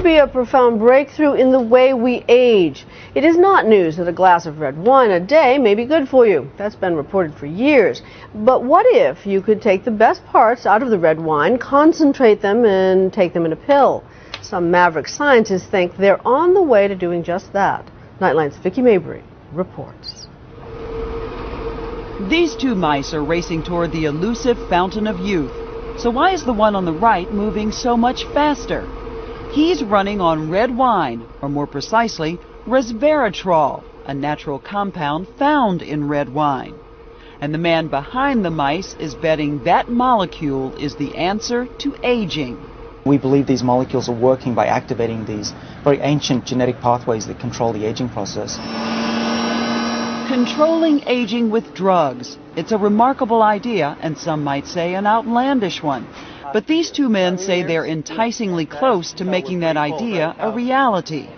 could be a profound breakthrough in the way we age. It is not news that a glass of red wine a day may be good for you. That's been reported for years. But what if you could take the best parts out of the red wine, concentrate them, and take them in a pill? Some maverick scientists think they're on the way to doing just that. Nightline's Vicki Mabry reports. These two mice are racing toward the elusive fountain of youth. So why is the one on the right moving so much faster? He's running on red wine, or more precisely, resveratrol, a natural compound found in red wine. And the man behind the mice is betting that molecule is the answer to aging. We believe these molecules are working by activating these very ancient genetic pathways that control the aging process. Controlling aging with drugs. It's a remarkable idea, and some might say an outlandish one. But these two men say they're enticingly close to making that idea a reality.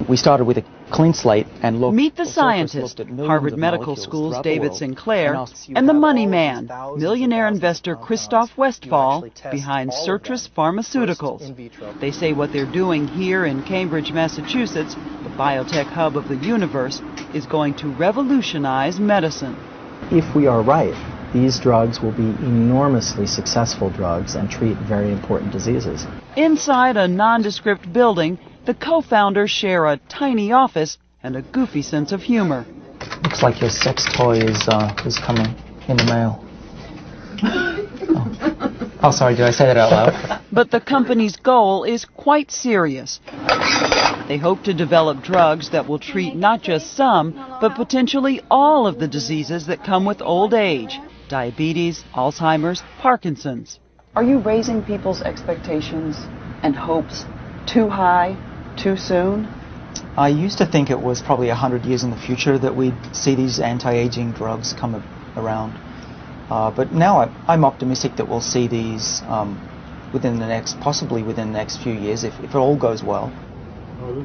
We started with a clean slate and looked. Meet the scientist, Harvard Medical School's David Sinclair, and the money man, millionaire investor Christoph Westphal, behind Citrus Pharmaceuticals. They say what they're doing here in Cambridge, Massachusetts, the biotech hub of the universe, is going to revolutionize medicine. If we are right, these drugs will be enormously successful drugs and treat very important diseases. Inside a nondescript building, the co-founders share a tiny office and a goofy sense of humor. Looks like your sex toy is coming in the mail. Oh, sorry, did I say that out loud? But the company's goal is quite serious. They hope to develop drugs that will treat not just some, but potentially all of the diseases that come with old age. Diabetes, Alzheimer's, Parkinson's. Are you raising people's expectations and hopes too high, too soon? I used to think it was probably 100 years in the future that we'd see these anti-aging drugs come around. But now I'm optimistic that we'll see these possibly within the next few years, if it all goes well.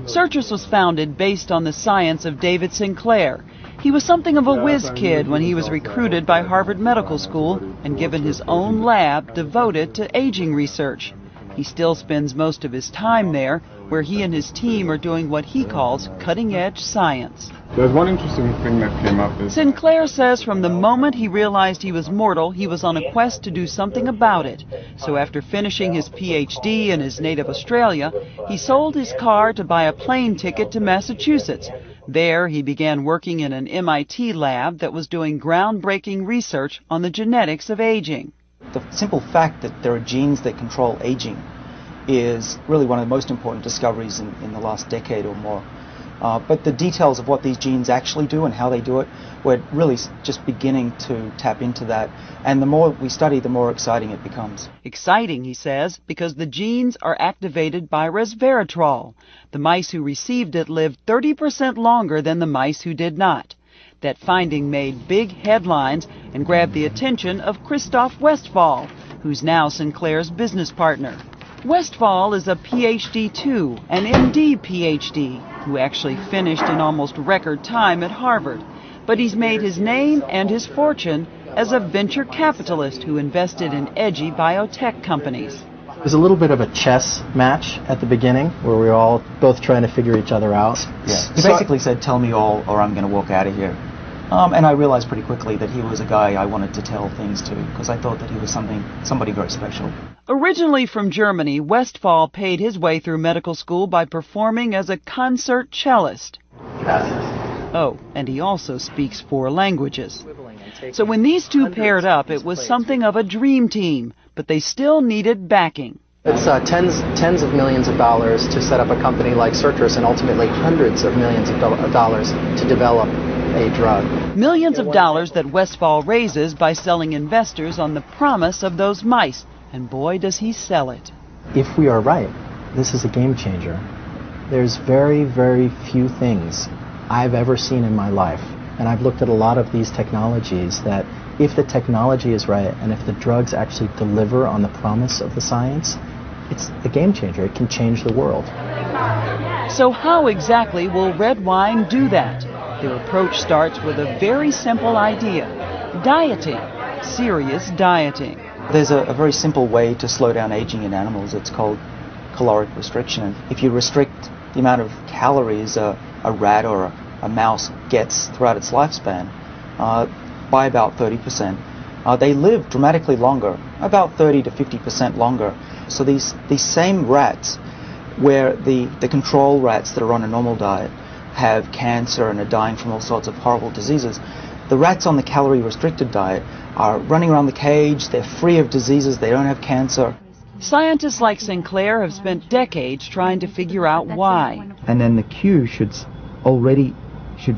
Citrus was founded based on the science of David Sinclair. He was something of a whiz kid when he was recruited by Harvard Medical School and given his own lab devoted to aging research. He still spends most of his time there, where he and his team are doing what he calls cutting-edge science. There's one interesting thing that came up. Sinclair says from the moment he realized he was mortal, he was on a quest to do something about it. So after finishing his PhD in his native Australia, he sold his car to buy a plane ticket to Massachusetts. There, he began working in an MIT lab that was doing groundbreaking research on the genetics of aging. The simple fact that there are genes that control aging is really one of the most important discoveries in the last decade or more. But the details of what these genes actually do and how they do it, we're really just beginning to tap into that. And the more we study, the more exciting it becomes. Exciting, he says, because the genes are activated by resveratrol. The mice who received it lived 30% longer than the mice who did not. That finding made big headlines and grabbed the attention of Christoph Westphal, who's now Sinclair's business partner. Westphal is a PhD too, an MD PhD, who actually finished in almost record time at Harvard. But he's made his name and his fortune as a venture capitalist who invested in edgy biotech companies. It was a little bit of a chess match at the beginning, where we were all both trying to figure each other out. Yeah. He basically said, tell me all or I'm going to walk out of here. And I realized pretty quickly that he was a guy I wanted to tell things to, because I thought that he was somebody very special. Originally from Germany, Westphal paid his way through medical school by performing as a concert cellist. Oh, and he also speaks 4 languages. So when these two paired up, it was something of a dream team, but they still needed backing. It's tens of millions of dollars to set up a company like Citrus, and ultimately hundreds of millions of dollars to develop a drug. Millions of dollars that Westphal raises by selling investors on the promise of those mice, and boy does he sell it. If we are right, this is a game changer. There's very, very few things I've ever seen in my life, and I've looked at a lot of these technologies, that if the technology is right and if the drugs actually deliver on the promise of the science, it's a game changer. It can change the world. So how exactly will red wine do that? Their approach starts with a very simple idea: dieting, serious dieting. There's a very simple way to slow down aging in animals. It's called caloric restriction. If you restrict the amount of calories a rat or a mouse gets throughout its lifespan by about 30%, they live dramatically longer, about 30 to 50% longer. So these same rats, where the control rats that are on a normal diet have cancer and are dying from all sorts of horrible diseases, the rats on the calorie-restricted diet are running around the cage, they're free of diseases, they don't have cancer. Scientists like Sinclair have spent decades trying to figure out why. And then the Q should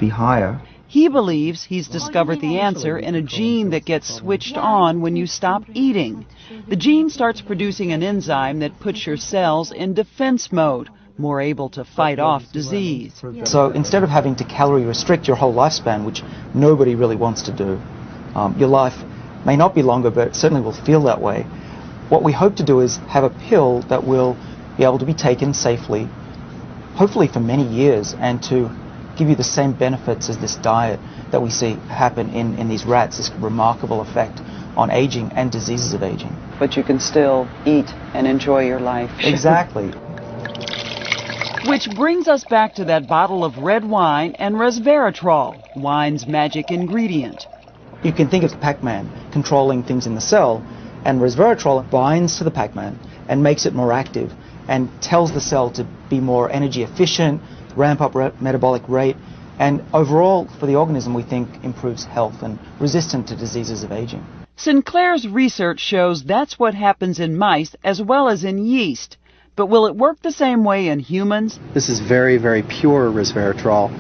be higher. He believes he's discovered the answer in a gene that gets switched on when you stop eating. The gene starts producing an enzyme that puts your cells in defense mode, more able to fight off disease. So instead of having to calorie restrict your whole lifespan, which nobody really wants to do, your life may not be longer, but it certainly will feel that way. What we hope to do is have a pill that will be able to be taken safely, hopefully for many years, and to give you the same benefits as this diet that we see happen in these rats, this remarkable effect on aging and diseases of aging. But you can still eat and enjoy your life. Exactly. Which brings us back to that bottle of red wine and resveratrol, wine's magic ingredient. You can think of Pac-Man controlling things in the cell, and resveratrol binds to the Pac-Man and makes it more active and tells the cell to be more energy efficient, ramp up metabolic rate, and overall for the organism we think improves health and resistant to diseases of aging. Sinclair's research shows that's what happens in mice as well as in yeast. But will it work the same way in humans? This is very, very pure resveratrol,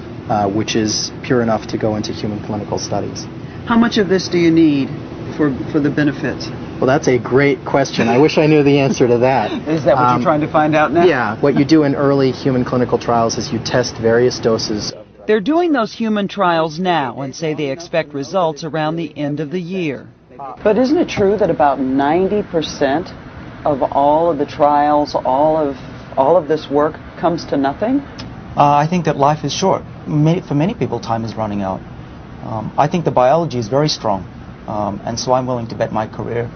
which is pure enough to go into human clinical studies. How much of this do you need for the benefits? Well, that's a great question. I wish I knew the answer to that. Is that what you're trying to find out now? Yeah. What you do in early human clinical trials is you test various doses. They're doing those human trials now and say they expect results around the end of the year. But isn't it true that about 90% of all of the trials, all of this work comes to nothing? I think that life is short. For many people, time is running out. I think the biology is very strong, and so I'm willing to bet my career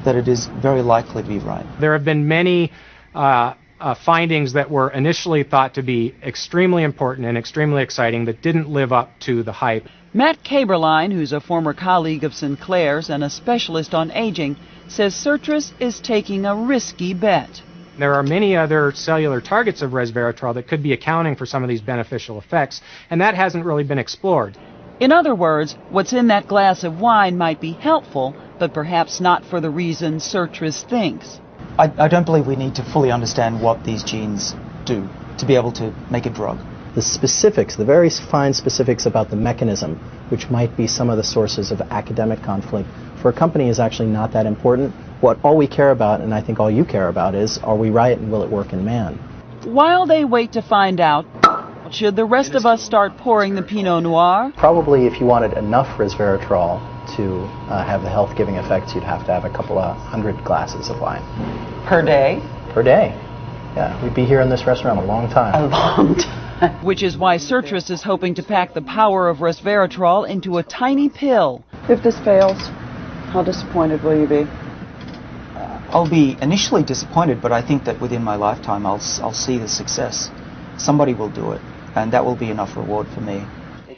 that it is very likely to be right. There have been many findings that were initially thought to be extremely important and extremely exciting that didn't live up to the hype. Matt Kaberlein, who's a former colleague of Sinclair's and a specialist on aging, says Sertris is taking a risky bet. There are many other cellular targets of resveratrol that could be accounting for some of these beneficial effects, and that hasn't really been explored. In other words, what's in that glass of wine might be helpful, but perhaps not for the reasons Sertris thinks. I don't believe we need to fully understand what these genes do to be able to make a drug. The specifics, the very fine specifics about the mechanism, which might be some of the sources of academic conflict, for a company is actually not that important. All we care about, and I think all you care about, is are we right and will it work in man? While they wait to find out, should the rest of us start pouring the Pinot Noir? Probably if you wanted enough resveratrol to have the health-giving effects, you'd have to have a couple of 100 glasses of wine. Per day? Per day. Yeah, we'd be here in this restaurant a long time. A long time. Which is why Sertris is hoping to pack the power of resveratrol into a tiny pill. If this fails, how disappointed will you be? I'll be initially disappointed, but I think that within my lifetime I'll see the success. Somebody will do it, and that will be enough reward for me.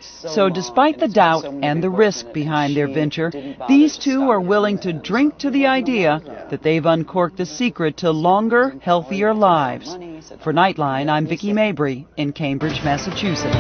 So despite the doubt and the risk behind their venture, these two are willing to drink to the idea that they've uncorked the secret to longer, healthier lives. For Nightline, I'm Vicki Mabry in Cambridge, Massachusetts.